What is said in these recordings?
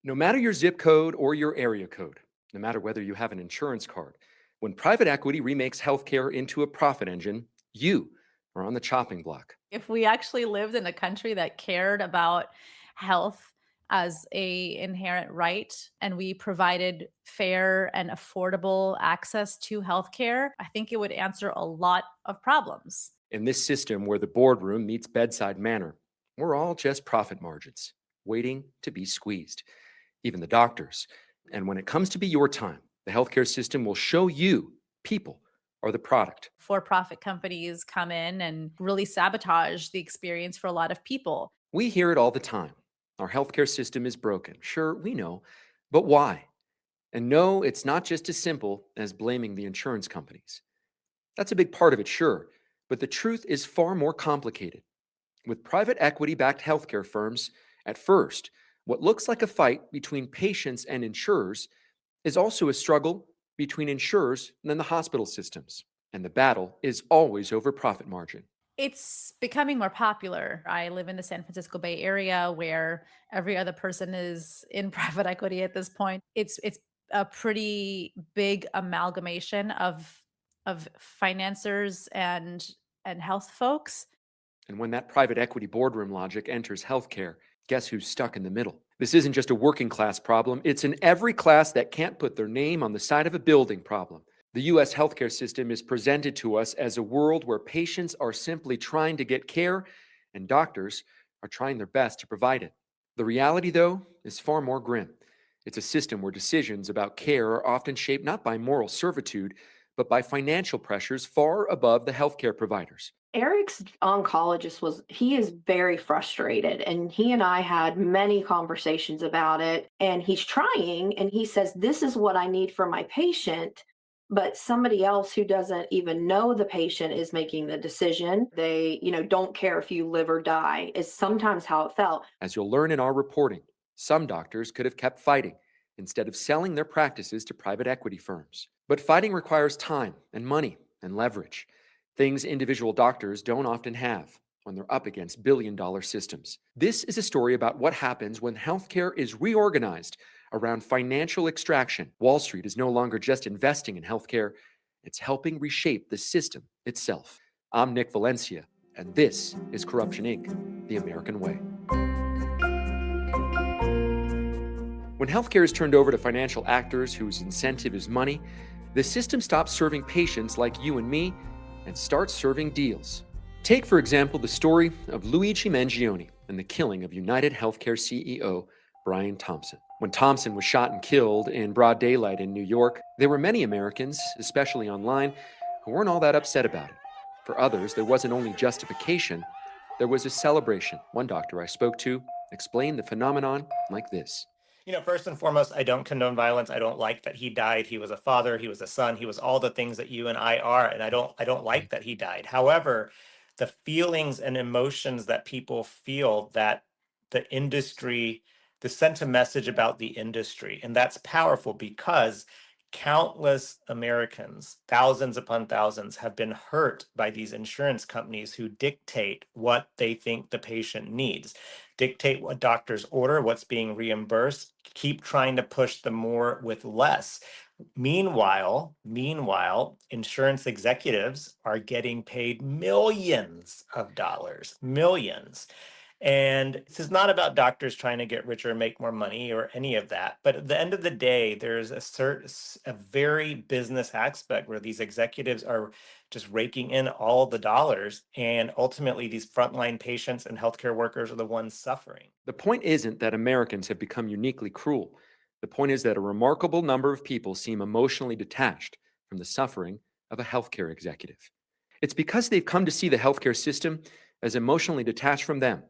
No matter your zip code or your area code, no matter whether you have an insurance card, when private equity remakes healthcare into a profit engine, you are on the chopping block. If we actually lived in a country that cared about health as a inherent right and we provided fair and affordable access to healthcare, I think it would answer a lot of problems. In this system where the boardroom meets bedside manner, we're all just profit margins, waiting to be squeezed, even the doctors. And when it comes to be your time, the healthcare system will show you people are the product. For-profit companies come in and really sabotage the experience for a lot of people. We hear it all the time. Our healthcare system is broken. Sure, we know, but why? And no, it's not just as simple as blaming the insurance companies. That's a big part of it, sure, but the truth is far more complicated. With private equity backed healthcare firms, at first, what looks like a fight between patients and insurers is also a struggle between insurers and then the hospital systems. And the battle is always over profit margin. It's becoming more popular. I live in the San Francisco Bay Area where every other person is in private equity at this point. It's a pretty big amalgamation of financiers and health folks. And when that private equity boardroom logic enters healthcare, guess who's stuck in the middle? This isn't just a working class problem, it's an every class that can't put their name on the side of a building problem. The US healthcare system is presented to us as a world where patients are simply trying to get care and doctors are trying their best to provide it. The reality, though, is far more grim. It's a system where decisions about care are often shaped not by moral servitude, but by financial pressures far above the healthcare providers. Eric's oncologist he is very frustrated, and he and I had many conversations about it, and he's trying, and he says, "This is what I need for my patient." But somebody else who doesn't even know the patient is making the decision. They, don't care if you live or die, is sometimes how it felt. As you'll learn in our reporting, some doctors could have kept fighting instead of selling their practices to private equity firms. But fighting requires time and money and leverage, things individual doctors don't often have when they're up against billion-dollar systems. This is a story about what happens when healthcare is reorganized around financial extraction. Wall Street is no longer just investing in healthcare, it's helping reshape the system itself. I'm Nick Valencia, and this is Corruption Inc., the American way. When healthcare is turned over to financial actors whose incentive is money, the system stops serving patients like you and me and starts serving deals. Take, for example, the story of Luigi Mangione and the killing of United Healthcare CEO Brian Thompson. When Thompson was shot and killed in broad daylight in New York, there were many Americans, especially online, who weren't all that upset about it. For others, there wasn't only justification, there was a celebration. One doctor I spoke to explained the phenomenon like this. First and foremost, I don't condone violence. I don't like that he died. He was a father, he was a son, he was all the things that you and I are, and I don't like that he died. However, the feelings and emotions that people feel that the industry, the sent a message about the industry, and that's powerful because countless Americans, thousands upon thousands, have been hurt by these insurance companies who dictate what they think the patient needs, dictate what doctors order, what's being reimbursed, keep trying to push the more with less. Meanwhile, insurance executives are getting paid millions of dollars, millions. And this is not about doctors trying to get richer and make more money or any of that. But at the end of the day, there's a very business aspect where these executives are just raking in all the dollars. And ultimately, these frontline patients and healthcare workers are the ones suffering. The point isn't that Americans have become uniquely cruel. The point is that a remarkable number of people seem emotionally detached from the suffering of a healthcare executive. It's because they've come to see the healthcare system as emotionally detached from them.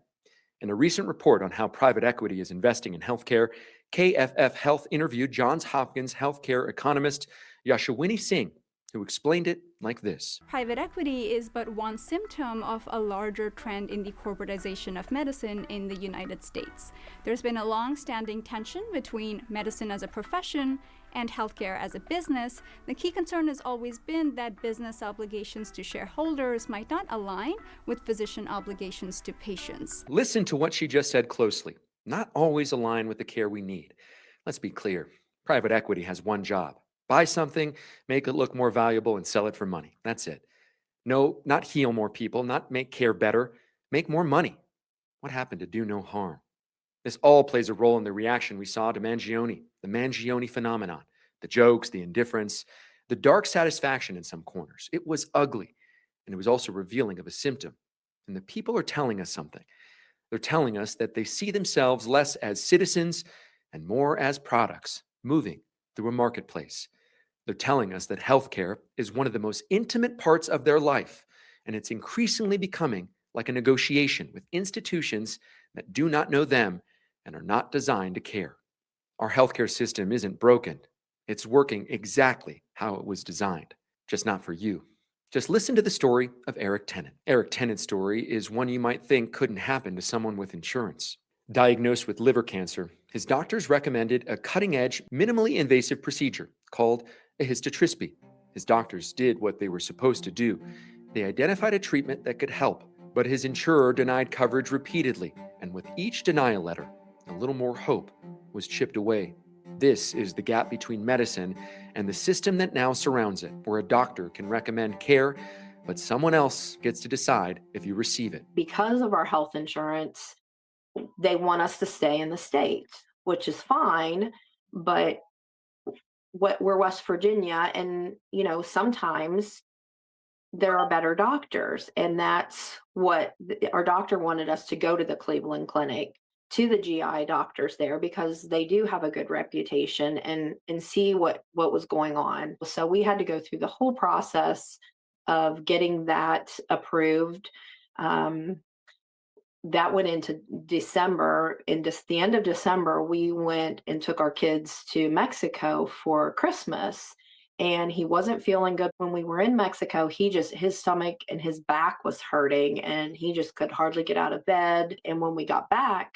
In a recent report on how private equity is investing in healthcare, KFF Health interviewed Johns Hopkins healthcare economist Yashwini Singh, who explained it like this. Private equity is but one symptom of a larger trend in the corporatization of medicine in the United States. There's been a long-standing tension between medicine as a profession and healthcare as a business. The key concern has always been that business obligations to shareholders might not align with physician obligations to patients. Listen to what she just said closely. not always align with the care we need. Let's be clear, private equity has one job: buy something, make it look more valuable, and sell it for money. That's it. No, not heal more people, not make care better, make more money. What happened to do no harm? This all plays a role in the reaction we saw to Mangione, the Mangione phenomenon, the jokes, the indifference, the dark satisfaction in some corners. It was ugly, and it was also revealing of a symptom. And the people are telling us something. They're telling us that they see themselves less as citizens and more as products moving through a marketplace. They're telling us that healthcare is one of the most intimate parts of their life, and it's increasingly becoming like a negotiation with institutions that do not know them and are not designed to care. Our healthcare system isn't broken. It's working exactly how it was designed, just not for you. Just listen to the story of Eric Tennant. Eric Tennant's story is one you might think couldn't happen to someone with insurance. Diagnosed with liver cancer, his doctors recommended a cutting-edge, minimally invasive procedure called a histotrisby. His doctors did what they were supposed to do. They identified a treatment that could help, but his insurer denied coverage repeatedly, and with each denial letter, a little more hope was chipped away. This is the gap between medicine and the system that now surrounds it, where a doctor can recommend care, but someone else gets to decide if you receive it. Because of our health insurance, they want us to stay in the state, which is fine, but we're West Virginia, and sometimes there are better doctors, and that's what our doctor wanted us to go to the Cleveland Clinic, to the GI doctors there, because they do have a good reputation, and see what was going on. So we had to go through the whole process of getting that approved. That went into December. In just the end of December, we went and took our kids to Mexico for Christmas. And he wasn't feeling good when we were in Mexico. His stomach and his back was hurting, and he just could hardly get out of bed. And when we got back,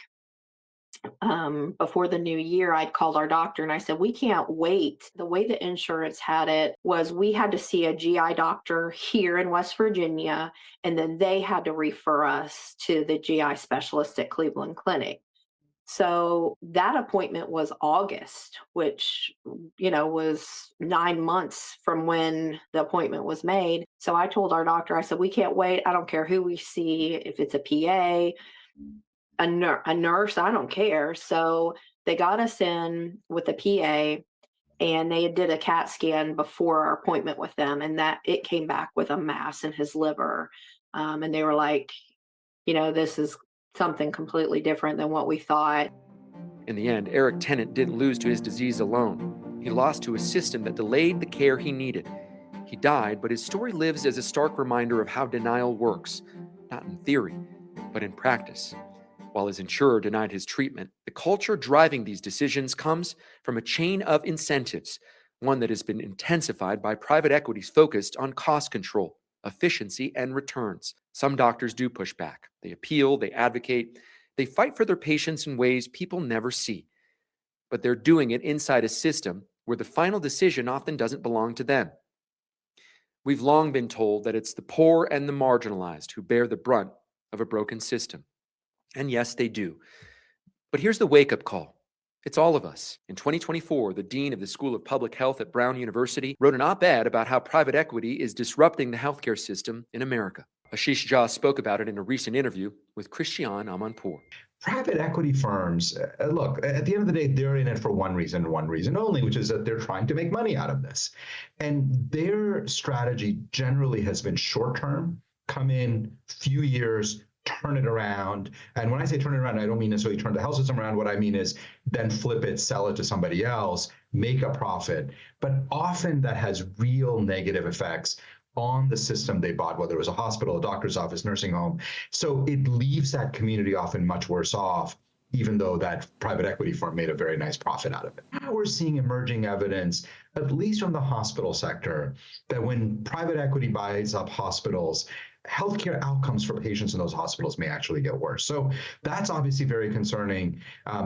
before the new year, I'd called our doctor and I said, we can't wait. The way the insurance had it was we had to see a GI doctor here in West Virginia, and then they had to refer us to the GI specialist at Cleveland Clinic. So that appointment was August, which, was 9 months from when the appointment was made. So I told our doctor, I said, we can't wait. I don't care who we see, if it's a PA, a nurse, I don't care. So they got us in with a PA, and they did a CAT scan before our appointment with them, and that it came back with a mass in his liver. And they were like, this is something completely different than what we thought. In the end, Eric Tennant didn't lose to his disease alone. He lost to a system that delayed the care he needed. He died, but his story lives as a stark reminder of how denial works, not in theory, but in practice. While his insurer denied his treatment, the culture driving these decisions comes from a chain of incentives, one that has been intensified by private equities focused on cost control, efficiency, and returns. Some doctors do push back. They appeal, they advocate, they fight for their patients in ways people never see. But they're doing it inside a system where the final decision often doesn't belong to them. We've long been told that it's the poor and the marginalized who bear the brunt of a broken system. And yes, they do. But here's the wake-up call. It's all of us. In 2024, the dean of the School of Public Health at Brown University wrote an op-ed about how private equity is disrupting the healthcare system in America. Ashish Jha spoke about it in a recent interview with Christiane Amanpour. Private equity firms, look, at the end of the day, they're in it for one reason only, which is that they're trying to make money out of this. And their strategy generally has been short-term, come in, few years, turn it around. And when I say turn it around, I don't mean necessarily turn the health system around. What I mean is then flip it, sell it to somebody else, make a profit. But often that has real negative effects on the system they bought, whether it was a hospital, a doctor's office, nursing home. So it leaves that community often much worse off, even though that private equity firm made a very nice profit out of it. Now we're seeing emerging evidence, at least from the hospital sector, that when private equity buys up hospitals, healthcare outcomes for patients in those hospitals may actually get worse. So that's obviously very concerning.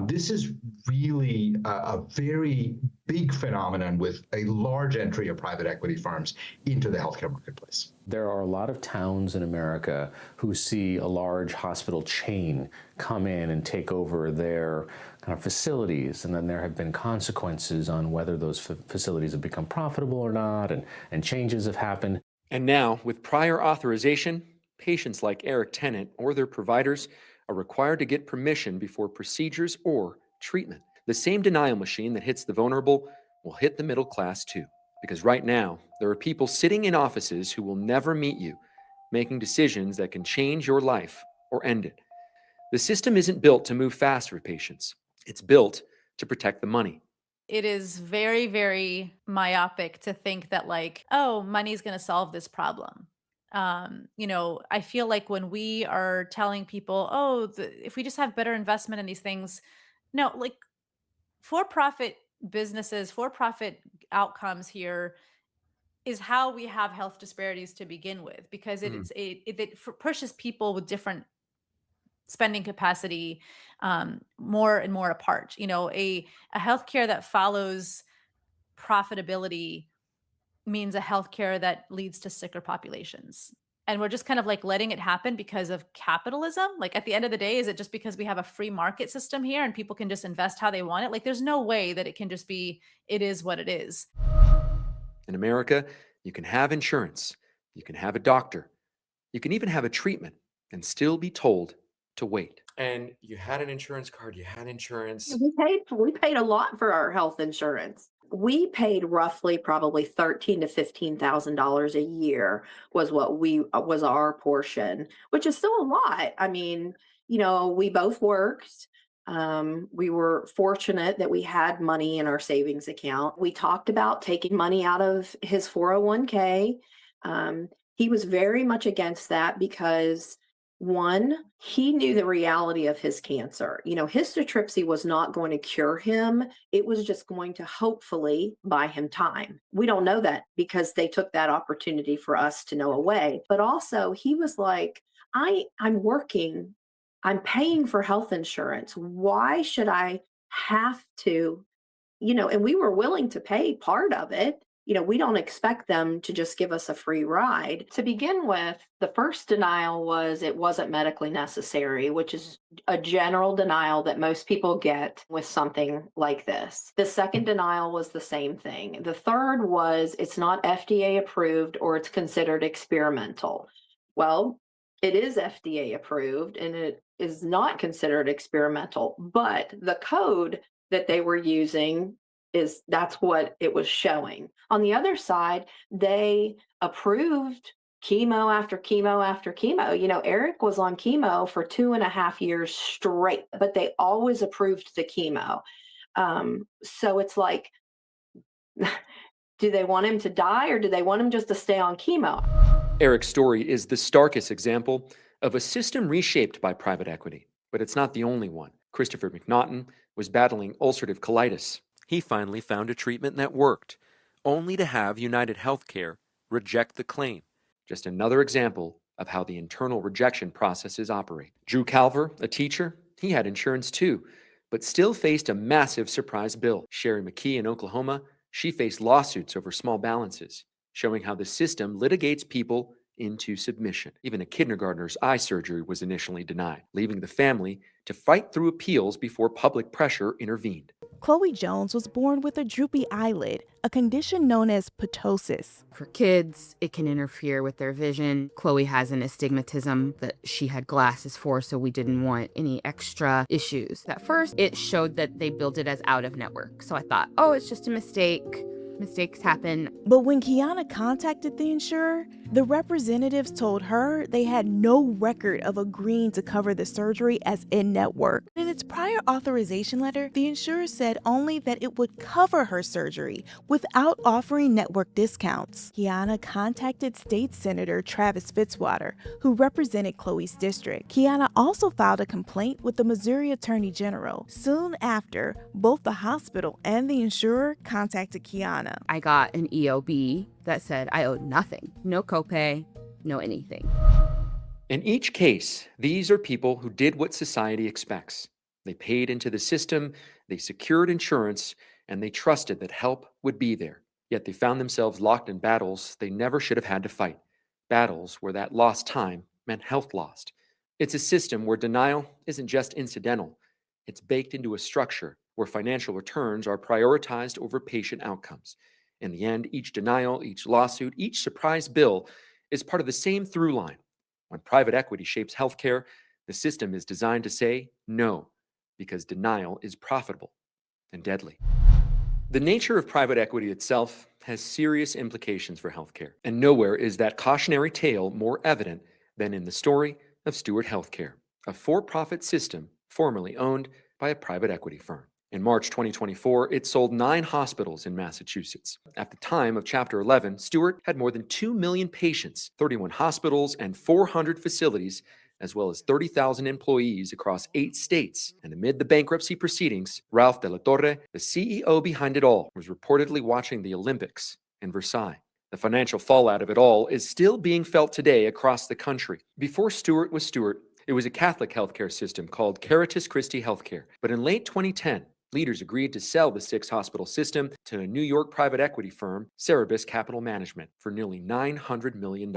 This is really a very big phenomenon with a large entry of private equity firms into the healthcare marketplace. There are a lot of towns in America who see a large hospital chain come in and take over their kind of facilities, and then there have been consequences on whether those facilities have become profitable or not, and changes have happened. And now, with prior authorization, patients like Eric Tennant or their providers are required to get permission before procedures or treatment. The same denial machine that hits the vulnerable will hit the middle class too. Because right now, there are people sitting in offices who will never meet you, making decisions that can change your life or end it. The system isn't built to move fast for patients. It's built to protect the money. It is very, very myopic to think that like, oh, money's going to solve this problem. I feel like when we are telling people, oh, if we just have better investment in these things, no, like for-profit businesses, for-profit outcomes here is how we have health disparities to begin with, because it pushes people with different spending capacity more and more apart. A healthcare that follows profitability means a healthcare that leads to sicker populations. And we're just kind of like letting it happen because of capitalism. Like at the end of the day, is it just because we have a free market system here and people can just invest how they want it? Like there's no way that it can just be, it is what it is. In America, you can have insurance, you can have a doctor, you can even have a treatment and still be told to wait. And you had an insurance card, you had insurance. We paid a lot for our health insurance. We paid roughly probably $13,000 to $15,000 a year was was our portion, which is still a lot. I mean, we both worked. We were fortunate that we had money in our savings account. We talked about taking money out of his 401k. He was very much against that because one, he knew the reality of his cancer. Histotripsy was not going to cure him. It was just going to hopefully buy him time. We don't know that because they took that opportunity for us to know away. But also he was like, I'm working, I'm paying for health insurance. Why should I have to, and we were willing to pay part of it. We don't expect them to just give us a free ride. To begin with, the first denial was it wasn't medically necessary, which is a general denial that most people get with something like this. The second denial was the same thing. The third was it's not FDA approved or it's considered experimental. Well, it is FDA approved and it is not considered experimental, but the code that they were using that's what it was showing. On the other side, they approved chemo after chemo after chemo. Eric was on chemo for 2.5 years straight, but they always approved the chemo. So it's like, do they want him to die or do they want him just to stay on chemo? Eric's story is the starkest example of a system reshaped by private equity, but it's not the only one. Christopher McNaughton was battling ulcerative colitis. He finally found a treatment that worked, only to have United Health Care reject the claim. Just another example of how the internal rejection processes operate. Drew Calver, a teacher, he had insurance too, but still faced a massive surprise bill. Sherry McKee in Oklahoma, she faced lawsuits over small balances, showing how the system litigates people into submission. Even a kindergartner's eye surgery was initially denied, leaving the family to fight through appeals before public pressure intervened. Chloe Jones was born with a droopy eyelid, a condition known as ptosis. For kids, it can interfere with their vision. Chloe has an astigmatism that she had glasses for, so we didn't want any extra issues. At first, it showed that they billed it as out of network. So I thought, oh, it's just a mistake. Mistakes happen. But when Kiana contacted the insurer, the representatives told her they had no record of agreeing to cover the surgery as in-network. In its prior authorization letter, the insurer said only that it would cover her surgery without offering network discounts. Kiana contacted State Senator Travis Fitzwater, who represented Chloe's district. Kiana also filed a complaint with the Missouri Attorney General. Soon after, both the hospital and the insurer contacted Kiana. I got an EOB that said I owed nothing. No copay, know anything. In each case, these are people who did what society expects. They paid into the system, they secured insurance, and they trusted that help would be there. Yet they found themselves locked in battles they never should have had to fight. Battles where that lost time meant health lost. It's a system where denial isn't just incidental, it's baked into a structure where financial returns are prioritized over patient outcomes. In the end, each denial, each lawsuit, each surprise bill is part of the same through line. When private equity shapes healthcare, the system is designed to say no, because denial is profitable and deadly. The nature of private equity itself has serious implications for healthcare, and nowhere is that cautionary tale more evident than in the story of Steward Health Care, a for-profit system formerly owned by a private equity firm. In March 2024, it sold 9 hospitals in Massachusetts. At the time of Chapter 11, Steward had more than 2 million patients, 31 hospitals, and 400 facilities, as well as 30,000 employees across 8 states. And amid the bankruptcy proceedings, Ralph de la Torre, the CEO behind it all, was reportedly watching the Olympics in Versailles. The financial fallout of it all is still being felt today across the country. Before Steward was Steward, it was a Catholic healthcare system called Caritas Christi Healthcare. But in late 2010, leaders agreed to sell the 6-hospital system to a New York private equity firm, Cerebus Capital Management, for nearly $900 million.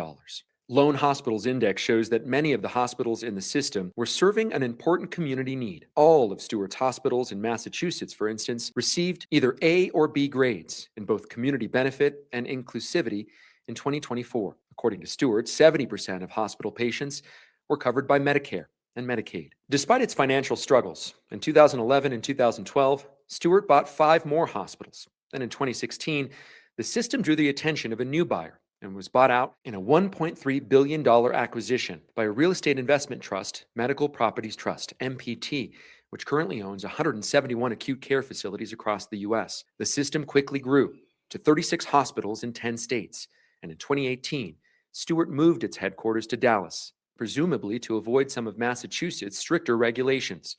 Lone Hospitals Index shows that many of the hospitals in the system were serving an important community need. All of Steward's hospitals in Massachusetts, for instance, received either A or B grades in both community benefit and inclusivity in 2024. According to Steward, 70% of hospital patients were covered by Medicare and Medicaid. Despite its financial struggles, in 2011 and 2012, Steward bought 5 more hospitals. Then in 2016, the system drew the attention of a new buyer and was bought out in a $1.3 billion acquisition by a real estate investment trust, Medical Properties Trust, MPT, which currently owns 171 acute care facilities across the U.S. The system quickly grew to 36 hospitals in 10 states, and in 2018, Steward moved its headquarters to Dallas, presumably to avoid some of Massachusetts' stricter regulations.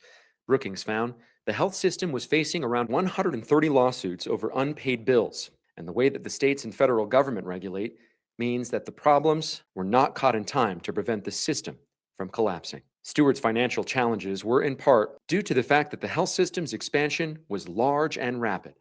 Brookings found the health system was facing around 130 lawsuits over unpaid bills, and the way that the states and federal government regulate means that the problems were not caught in time to prevent the system from collapsing. Steward's financial challenges were in part due to the fact that the health system's expansion was large and rapid.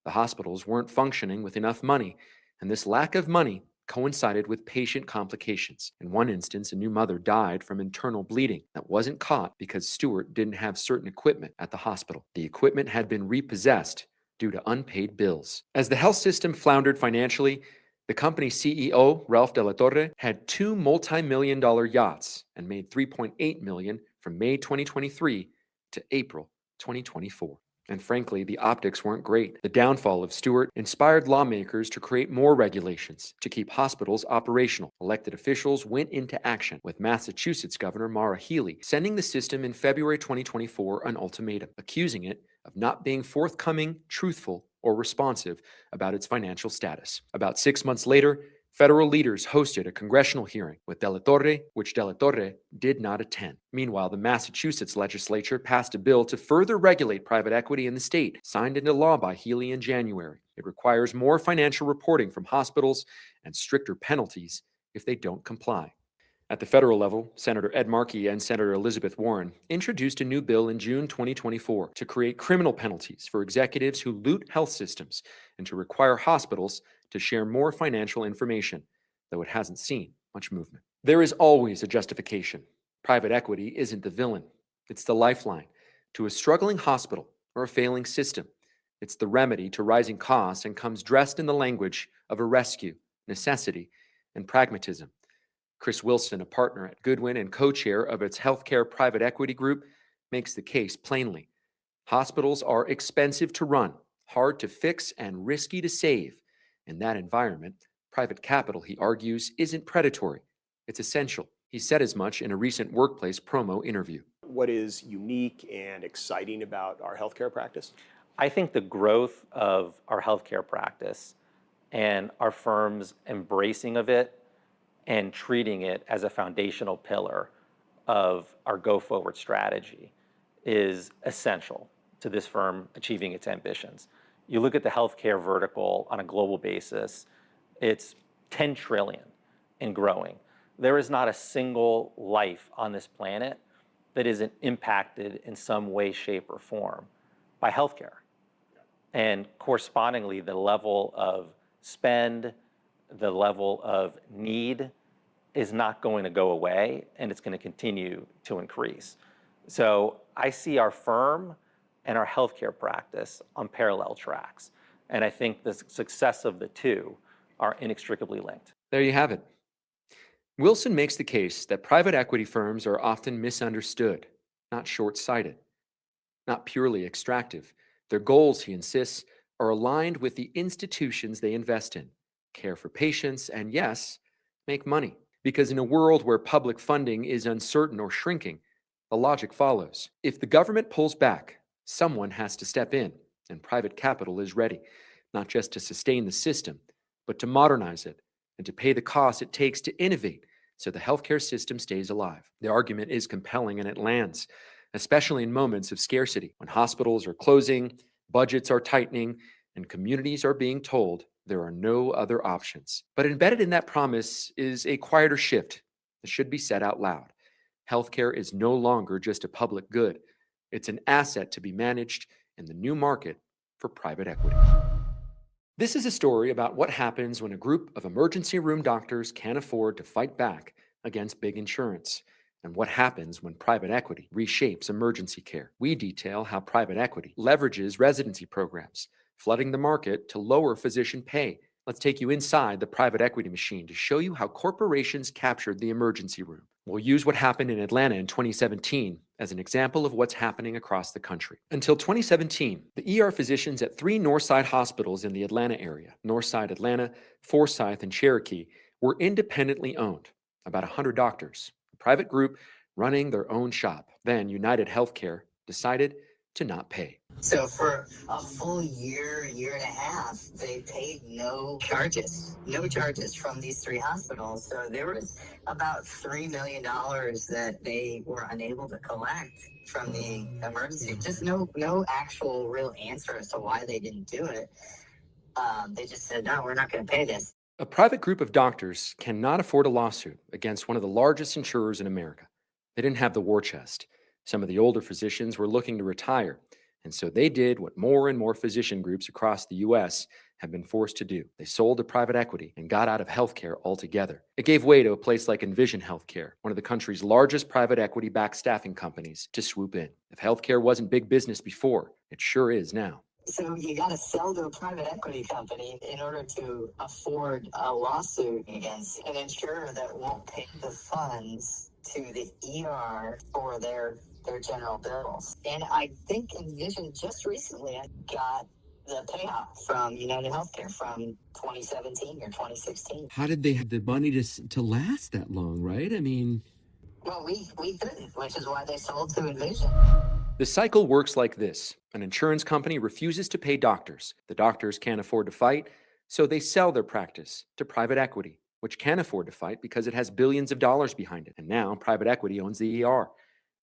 The hospitals weren't functioning with enough money, and this lack of money coincided with patient complications. In one instance, a new mother died from internal bleeding that wasn't caught because Steward didn't have certain equipment at the hospital. The equipment had been repossessed due to unpaid bills. As the health system floundered financially, the company's CEO, Ralph de la Torre, had 2 multi-million-dollar yachts and made $3.8 million from May 2023 to April 2024. And frankly, the optics weren't great. The downfall of Steward inspired lawmakers to create more regulations to keep hospitals operational. Elected officials went into action, with Massachusetts Governor Maura Healey sending the system in February 2024 an ultimatum, accusing it of not being forthcoming, truthful, or responsive about its financial status. About 6 months later, federal leaders hosted a congressional hearing with De la Torre, which De la Torre did not attend. Meanwhile, the Massachusetts legislature passed a bill to further regulate private equity in the state, signed into law by Healey in January. It requires more financial reporting from hospitals and stricter penalties if they don't comply. At the federal level, Senator Ed Markey and Senator Elizabeth Warren introduced a new bill in June 2024 to create criminal penalties for executives who loot health systems and to require hospitals to share more financial information, though it hasn't seen much movement. There is always a justification. Private equity isn't the villain. It's the lifeline to a struggling hospital or a failing system. It's the remedy to rising costs and comes dressed in the language of a rescue, necessity, and pragmatism. Chris Wilson, a partner at Goodwin and co-chair of its healthcare private equity group, makes the case plainly. Hospitals are expensive to run, hard to fix, and risky to save. In that environment, private capital, he argues, isn't predatory. It's essential. He said as much in a recent workplace promo interview. What is unique and exciting about our healthcare practice? I think the growth of our healthcare practice and our firm's embracing of it and treating it as a foundational pillar of our go-forward strategy is essential to this firm achieving its ambitions. You look at the healthcare vertical on a global basis, it's 10 trillion and growing. there is not a single life on this planet that isn't impacted in some way, shape, or form by healthcare. And correspondingly, the level of spend, the level of need is not going to go away, and it's going to continue to increase. So I see our firm and our healthcare practice on parallel tracks. And I think the success of the two are inextricably linked. There you have it. Wilson makes the case that private equity firms are often misunderstood, not short-sighted, not purely extractive. Their goals, he insists, are aligned with the institutions they invest in, care for patients, and yes, make money. Because in a world where public funding is uncertain or shrinking, the logic follows. If the government pulls back, someone has to step in, and private capital is ready, not just to sustain the system, but to modernize it and to pay the cost it takes to innovate so the healthcare system stays alive. The argument is compelling and it lands, especially in moments of scarcity, when hospitals are closing, budgets are tightening, and communities are being told there are no other options. But embedded in that promise is a quieter shift that should be said out loud. Healthcare is no longer just a public good. It's an asset to be managed in the new market for private equity. This is a story about what happens when a group of emergency room doctors can't afford to fight back against big insurance, and what happens when private equity reshapes emergency care. We detail how private equity leverages residency programs, flooding the market to lower physician pay. Let's take you inside the private equity machine to show you how corporations captured the emergency room. We'll use what happened in Atlanta in 2017 as an example of what's happening across the country. Until 2017, the ER physicians at 3 Northside hospitals in the Atlanta area, Northside Atlanta, Forsyth, and Cherokee, were independently owned, about 100 doctors, a private group running their own shop. Then United Healthcare decided to not pay. So for a full year, year and a half, they paid no charges from these 3 hospitals. So there was about $3 million that they were unable to collect from the emergency. Just no actual real answer as to why they didn't do it. They just said, no, we're not going to pay this. A private group of doctors cannot afford a lawsuit against one of the largest insurers in America. They didn't have the war chest. Some of the older physicians were looking to retire, and so they did what more and more physician groups across the U.S. have been forced to do. They sold to private equity and got out of healthcare altogether. It gave way to a place like Envision Healthcare, one of the country's largest private equity-backed staffing companies, to swoop in. If healthcare wasn't big business before, it sure is now. So you got to sell to a private equity company in order to afford a lawsuit against an insurer that won't pay the funds to the ER for their general bills. And I think Envision just recently got the payoff from United Healthcare from 2017 or 2016. How did they have the money to last that long, right? I mean... Well, we couldn't, which is why they sold to Envision. The cycle works like this. An insurance company refuses to pay doctors. The doctors can't afford to fight, so they sell their practice to private equity, which can afford to fight because it has billions of dollars behind it. And now private equity owns the ER.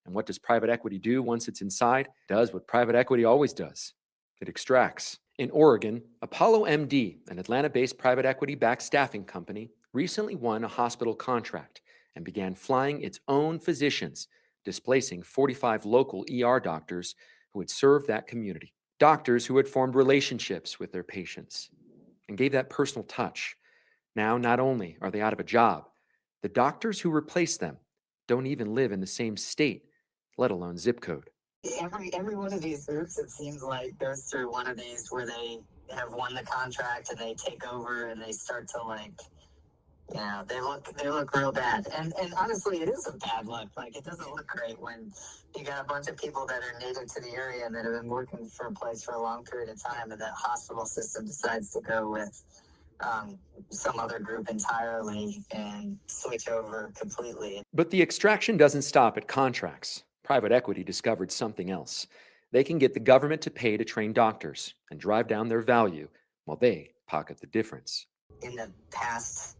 And what does private equity do once it's inside? It does what private equity always does. It extracts. In Oregon, Apollo MD, an Atlanta-based private equity-backed staffing company, recently won a hospital contract and began flying its own physicians, displacing 45 local ER doctors who had served that community. Doctors who had formed relationships with their patients and gave that personal touch. Now, not only are they out of a job, the doctors who replaced them don't even live in the same state, let alone zip code. Every one of these groups, it seems like, goes through one of these where they have won the contract and they take over and they start to they look real bad. And honestly, it is a bad look. Like, it doesn't look great when you got a bunch of people that are native to the area and that have been working for a place for a long period of time, and that hospital system decides to go with some other group entirely and switch over completely. But the extraction doesn't stop at contracts. Private equity discovered something else. They can get the government to pay to train doctors and drive down their value while they pocket the difference. In the past,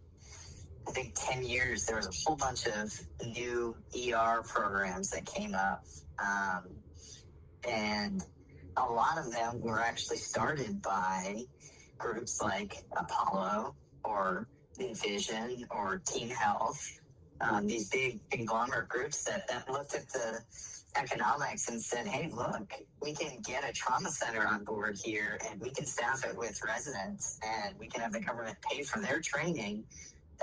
I think 10 years, there was a whole bunch of new ER programs that came up. And a lot of them were actually started by groups like Apollo or Envision or Team Health these big conglomerate groups that looked at the economics and said, hey, look, we can get a trauma center on board here and we can staff it with residents and we can have the government pay for their training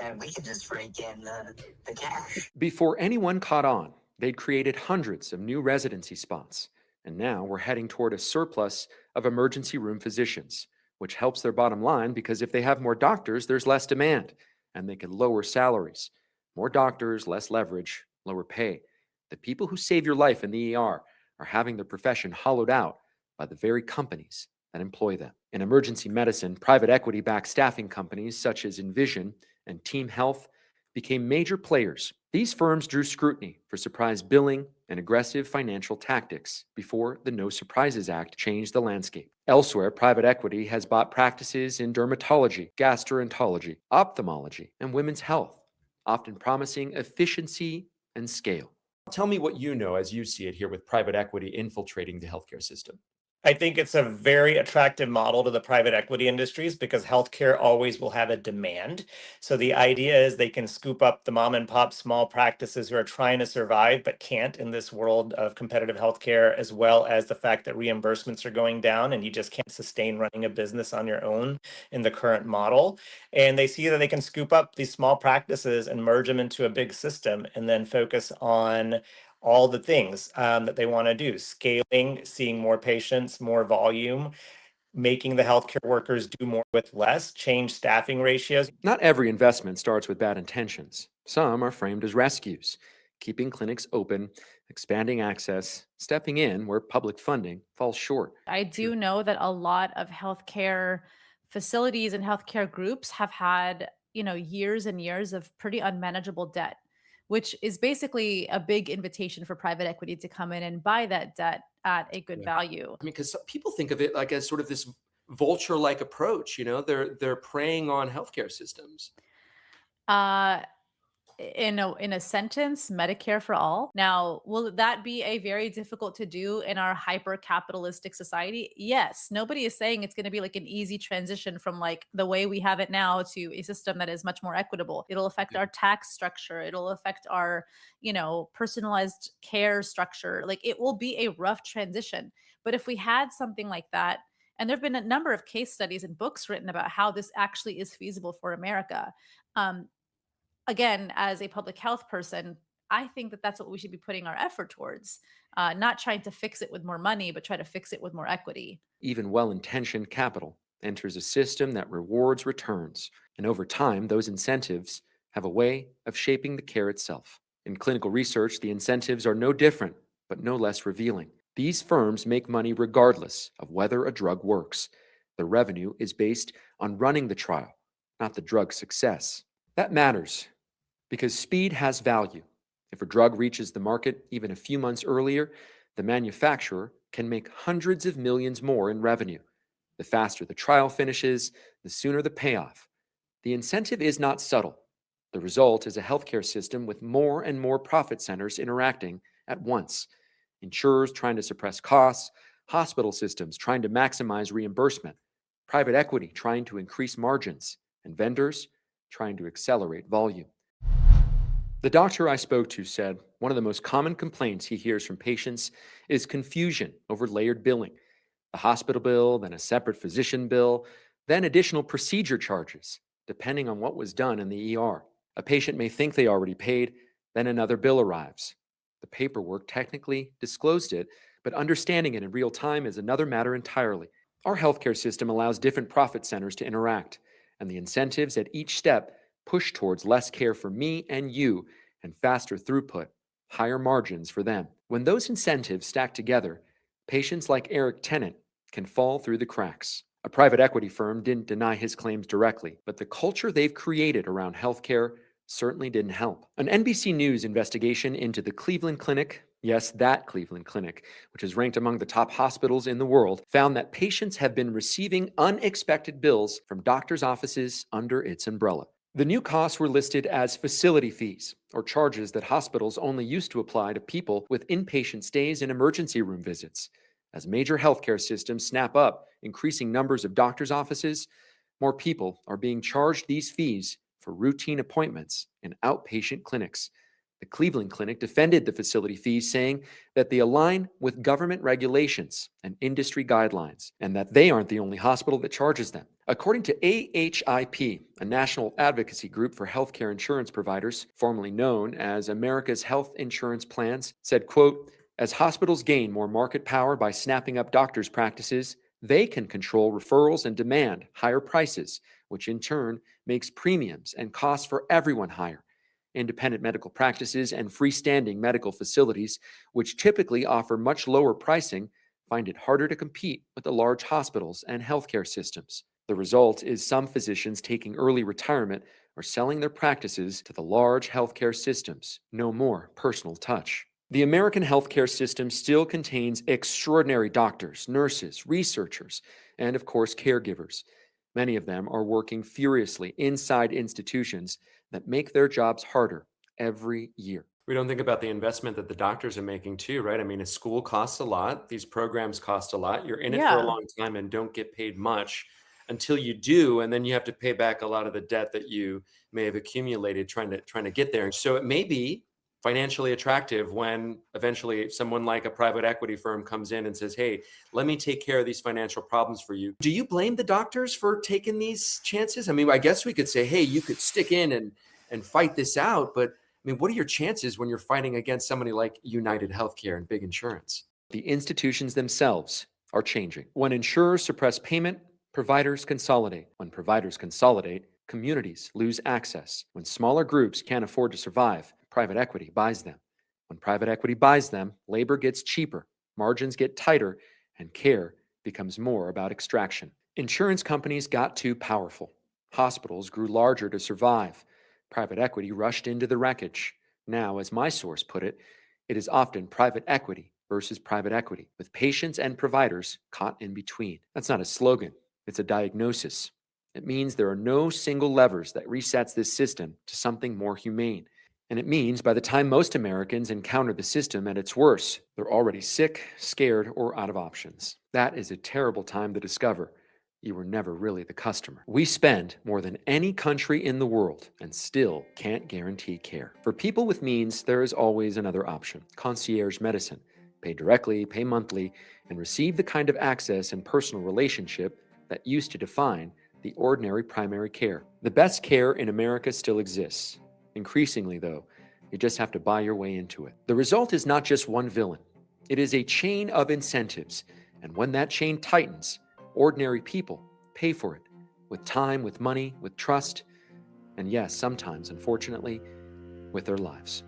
and we can just rake in the cash. Before anyone caught on, they'd created hundreds of new residency spots. And now we're heading toward a surplus of emergency room physicians, which helps their bottom line because if they have more doctors, there's less demand and they can lower salaries. More doctors, less leverage, lower pay. The people who save your life in the ER are having their profession hollowed out by the very companies that employ them. In emergency medicine, private equity-backed staffing companies such as Envision and Team Health became major players. These firms drew scrutiny for surprise billing and aggressive financial tactics before the No Surprises Act changed the landscape. Elsewhere, private equity has bought practices in dermatology, gastroenterology, ophthalmology, and women's health, often promising efficiency and scale. Tell me what you know as you see it here with private equity infiltrating the healthcare system. I think it's a very attractive model to the private equity industries because healthcare always will have a demand. So the idea is they can scoop up the mom and pop small practices who are trying to survive but can't in this world of competitive healthcare, as well as the fact that reimbursements are going down and you just can't sustain running a business on your own in the current model. And they see that they can scoop up these small practices and merge them into a big system and then focus on all the things that they want to do: scaling, seeing more patients, more volume, making the healthcare workers do more with less, change staffing ratios. Not every investment starts with bad intentions. Some are framed as rescues, keeping clinics open, expanding access, stepping in where public funding falls short. I do know that a lot of healthcare facilities and healthcare groups have had, years and years of pretty unmanageable debt, which is basically a big invitation for private equity to come in and buy that debt at a good value. I mean, because people think of it like as sort of this vulture-like approach. They're preying on healthcare systems. In a sentence, Medicare for all. Now, will that be a very difficult to do in our hyper capitalistic society? Yes. Nobody is saying it's going to be like an easy transition from like the way we have it now to a system that is much more equitable. It'll affect our tax structure. It'll affect our, personalized care structure. Like it will be a rough transition. But if we had something like that, and there've been a number of case studies and books written about how this actually is feasible for America. Again, as a public health person, I think that that's what we should be putting our effort towards, not trying to fix it with more money, but try to fix it with more equity. Even well-intentioned capital enters a system that rewards returns. And over time, those incentives have a way of shaping the care itself. In clinical research, the incentives are no different, but no less revealing. These firms make money regardless of whether a drug works. The revenue is based on running the trial, not the drug's success. That matters because speed has value. If a drug reaches the market even a few months earlier, the manufacturer can make hundreds of millions more in revenue. The faster the trial finishes, the sooner the payoff. The incentive is not subtle. The result is a healthcare system with more and more profit centers interacting at once. Insurers trying to suppress costs, hospital systems trying to maximize reimbursement, private equity trying to increase margins, and vendors trying to accelerate volume. The doctor I spoke to said one of the most common complaints he hears from patients is confusion over layered billing. A hospital bill, then a separate physician bill, then additional procedure charges, depending on what was done in the ER. A patient may think they already paid, then another bill arrives. The paperwork technically disclosed it, but understanding it in real time is another matter entirely. Our healthcare system allows different profit centers to interact, and the incentives at each step push towards less care for me and you and faster throughput, higher margins for them. When those incentives stack together, patients like Eric Tennant can fall through the cracks. A private equity firm didn't deny his claims directly, but the culture they've created around healthcare certainly didn't help. An NBC News investigation into the Cleveland Clinic, yes, that Cleveland Clinic, which is ranked among the top hospitals in the world, found that patients have been receiving unexpected bills from doctors' offices under its umbrella. The new costs were listed as facility fees, or charges that hospitals only used to apply to people with inpatient stays and emergency room visits. As major healthcare systems snap up increasing numbers of doctors' offices, more people are being charged these fees for routine appointments in outpatient clinics. The Cleveland Clinic defended the facility fees, saying that they align with government regulations and industry guidelines, and that they aren't the only hospital that charges them. According to AHIP, a national advocacy group for healthcare insurance providers, formerly known as America's Health Insurance Plans, said, quote, as hospitals gain more market power by snapping up doctors' practices, they can control referrals and demand higher prices, which in turn makes premiums and costs for everyone higher. Independent medical practices and freestanding medical facilities, which typically offer much lower pricing, find it harder to compete with the large hospitals and healthcare systems. The result is some physicians taking early retirement or selling their practices to the large healthcare systems. No more personal touch. The American healthcare system still contains extraordinary doctors, nurses, researchers, and of course, caregivers. Many of them are working furiously inside institutions that make their jobs harder every year. We don't think about the investment that the doctors are making too, right? I mean, a school costs a lot. These programs cost a lot. You're in it for a Yeah. long time and don't get paid much until you do, and then you have to pay back a lot of the debt that you may have accumulated trying to get there. So it may be financially attractive when eventually someone like a private equity firm comes in and says, "Hey, let me take care of these financial problems for you." Do you blame the doctors for taking these chances? I mean, I guess we could say, "Hey, you could stick in and fight this out," but I mean, what are your chances when you're fighting against somebody like United Healthcare and big insurance? The institutions themselves are changing. When insurers suppress payment, providers consolidate. When providers consolidate, communities lose access. When smaller groups can't afford to survive, private equity buys them. When private equity buys them, labor gets cheaper, margins get tighter, and care becomes more about extraction. Insurance companies got too powerful. Hospitals grew larger to survive. Private equity rushed into the wreckage. Now, as my source put it, it is often private equity versus private equity, with patients and providers caught in between. That's not a slogan, it's a diagnosis. It means there are no single levers that resets this system to something more humane. And it means by the time most Americans encounter the system at its worst, they're already sick, scared, or out of options. That is a terrible time to discover you were never really the customer. We spend more than any country in the world and still can't guarantee care. For people with means, there is always another option: concierge medicine. Pay directly, pay monthly, and receive the kind of access and personal relationship that used to define the ordinary primary care. The best care in America still exists. Increasingly, though, you just have to buy your way into it. The result is not just one villain. It is a chain of incentives, and when that chain tightens, ordinary people pay for it with time, with money, with trust, and yes, sometimes, unfortunately, with their lives.